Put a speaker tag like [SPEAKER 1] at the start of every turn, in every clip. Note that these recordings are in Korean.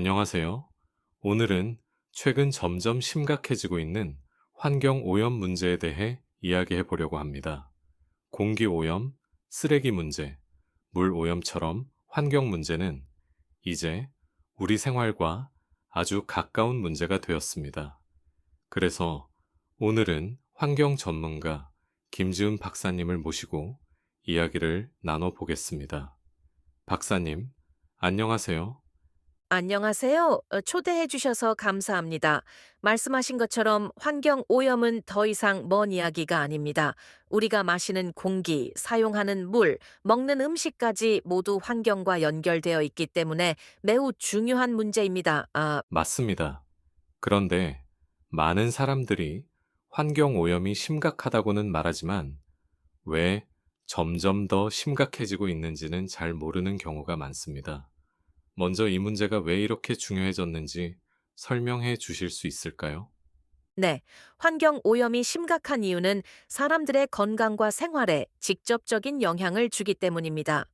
[SPEAKER 1] 안녕하세요. 오늘은 최근 점점 심각해지고 있는 환경 오염 문제에 대해 이야기해 보려고 합니다. 공기 오염, 쓰레기 문제, 물 오염처럼 환경 문제는 이제 우리 생활과 아주 가까운 문제가 되었습니다. 그래서 오늘은 환경 전문가 김지훈 박사님을 모시고 이야기를 나눠 보겠습니다. 박사님, 안녕하세요.
[SPEAKER 2] 안녕하세요. 초대해 주셔서 감사합니다. 말씀하신 것처럼 환경 오염은 더 이상 먼 이야기가 아닙니다. 우리가 마시는 공기, 사용하는 물, 먹는 음식까지 모두 환경과 연결되어 있기 때문에 매우 중요한 문제입니다.
[SPEAKER 1] 맞습니다. 그런데 많은 사람들이 환경 오염이 심각하다고는 말하지만 왜 점점 더 심각해지고 있는지는 잘 모르는 경우가 많습니다. 먼저 이 문제가 왜 이렇게 중요해졌는지 설명해 주실 수 있을까요?
[SPEAKER 2] 네. 환경 오염이 심각한 이유는 사람들의 건강과 생활에 직접적인 영향을 주기 때문입니다.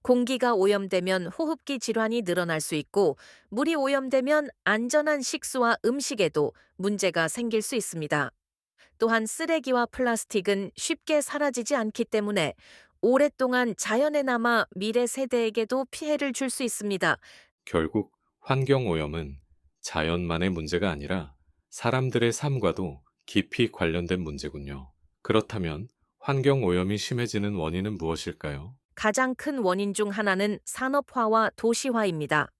[SPEAKER 2] 공기가 오염되면 호흡기 질환이 늘어날 수 있고, 물이 오염되면 안전한 식수와 음식에도 문제가 생길 수 있습니다. 또한 쓰레기와 플라스틱은 쉽게 사라지지 않기 때문에 오랫동안 자연에 남아 미래 세대에게도 피해를 줄 수 있습니다.
[SPEAKER 1] 결국 환경 오염은 자연만의 문제가 아니라 사람들의 삶과도 깊이 관련된 문제군요. 그렇다면 환경 오염이 심해지는 원인은 무엇일까요?
[SPEAKER 2] 가장 큰 원인 중 하나는 산업화와 도시화입니다.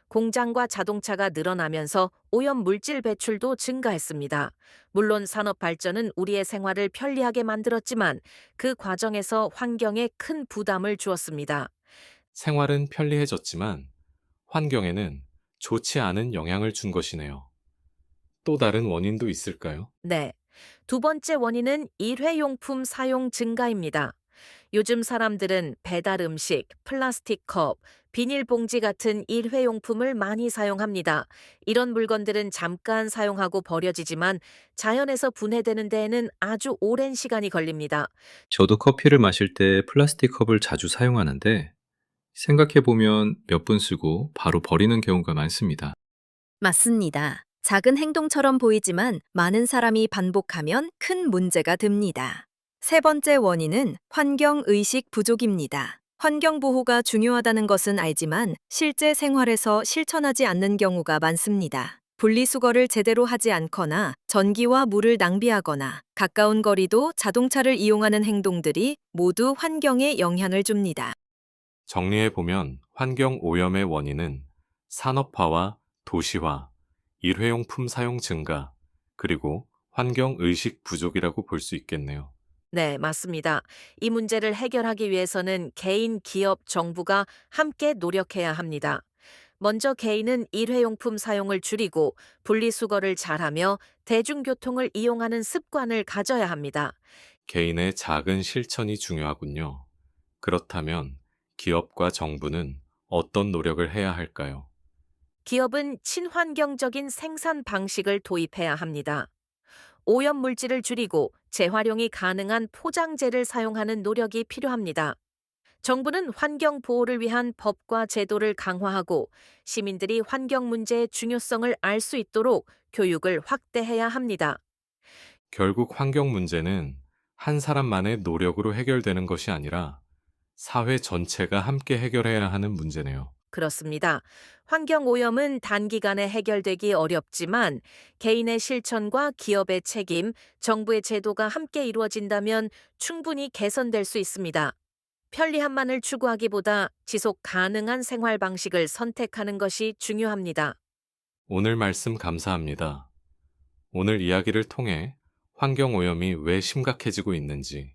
[SPEAKER 2] 공장과 자동차가 늘어나면서 오염 물질 배출도 증가했습니다. 물론 산업 발전은 우리의 생활을 편리하게 만들었지만 그 과정에서 환경에 큰 부담을 주었습니다.
[SPEAKER 1] 생활은 편리해졌지만 환경에는 좋지 않은 영향을 준 것이네요. 또 다른 원인도 있을까요?
[SPEAKER 2] 네. 두 번째 원인은 일회용품 사용 증가입니다. 요즘 사람들은 배달 음식, 플라스틱 컵, 비닐봉지 같은 일회용품을 많이 사용합니다. 이런 물건들은 잠깐 사용하고 버려지지만 자연에서 분해되는 데에는 아주 오랜 시간이 걸립니다.
[SPEAKER 3] 저도 커피를 마실 때 플라스틱 컵을 자주 사용하는데 생각해보면 몇 분 쓰고 바로 버리는 경우가 많습니다.
[SPEAKER 4] 맞습니다. 작은 행동처럼 보이지만 많은 사람이 반복하면 큰 문제가 됩니다. 세 번째 원인은 환경의식 부족입니다. 환경보호가 중요하다는 것은 알지만 실제 생활에서 실천하지 않는 경우가 많습니다. 분리수거를 제대로 하지 않거나 전기와 물을 낭비하거나 가까운 거리도 자동차를 이용하는 행동들이 모두 환경에 영향을 줍니다.
[SPEAKER 1] 정리해보면 환경 오염의 원인은 산업화와 도시화, 일회용품 사용 증가, 그리고 환경 의식 부족이라고 볼 수 있겠네요.
[SPEAKER 2] 네, 맞습니다. 이 문제를 해결하기 위해서는 개인, 기업, 정부가 함께 노력해야 합니다. 먼저 개인은 일회용품 사용을 줄이고 분리수거를 잘하며 대중교통을 이용하는 습관을 가져야 합니다.
[SPEAKER 1] 개인의 작은 실천이 중요하군요. 그렇다면 기업과 정부는 어떤 노력을 해야 할까요?
[SPEAKER 2] 기업은 친환경적인 생산 방식을 도입해야 합니다. 오염 물질을 줄이고 재활용이 가능한 포장재를 사용하는 노력이 필요합니다. 정부는 환경 보호를 위한 법과 제도를 강화하고 시민들이 환경 문제의 중요성을 알 수 있도록 교육을 확대해야 합니다.
[SPEAKER 1] 결국 환경 문제는 한 사람만의 노력으로 해결되는 것이 아니라 사회 전체가 함께 해결해야 하는 문제네요.
[SPEAKER 2] 그렇습니다. 환경 오염은 단기간에 해결되기 어렵지만 개인의 실천과 기업의 책임, 정부의 제도가 함께 이루어진다면 충분히 개선될 수 있습니다. 편리함만을 추구하기보다 지속 가능한 생활 방식을 선택하는 것이 중요합니다.
[SPEAKER 1] 오늘 말씀 감사합니다. 오늘 이야기를 통해 환경 오염이 왜 심각해지고 있는지,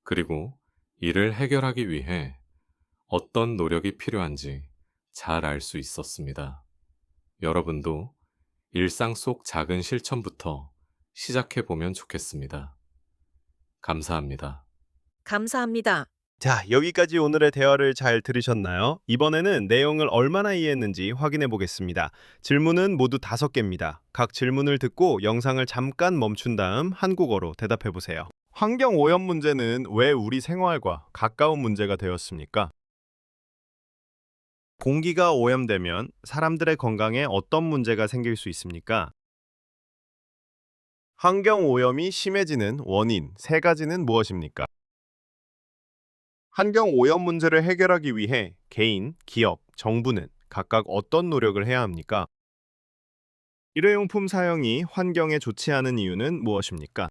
[SPEAKER 1] 그리고 이를 해결하기 위해 어떤 노력이 필요한지 잘 알 수 있었습니다. 여러분도 일상 속 작은 실천부터 시작해 보면 좋겠습니다. 감사합니다.
[SPEAKER 2] 감사합니다.
[SPEAKER 5] 자, 여기까지 오늘의 대화를 잘 들으셨나요? 이번에는 내용을 얼마나 이해했는지 확인해 보겠습니다. 질문은 모두 5개입니다. 각 질문을 듣고 영상을 잠깐 멈춘 다음 한국어로 대답해 보세요. 환경 오염 문제는 왜 우리 생활과 가까운 문제가 되었습니까? 공기가 오염되면 사람들의 건강에 어떤 문제가 생길 수 있습니까? 환경 오염이 심해지는 원인 세 가지는 무엇입니까? 환경 오염 문제를 해결하기 위해 개인, 기업, 정부는 각각 어떤 노력을 해야 합니까? 일회용품 사용이 환경에 좋지 않은 이유는 무엇입니까?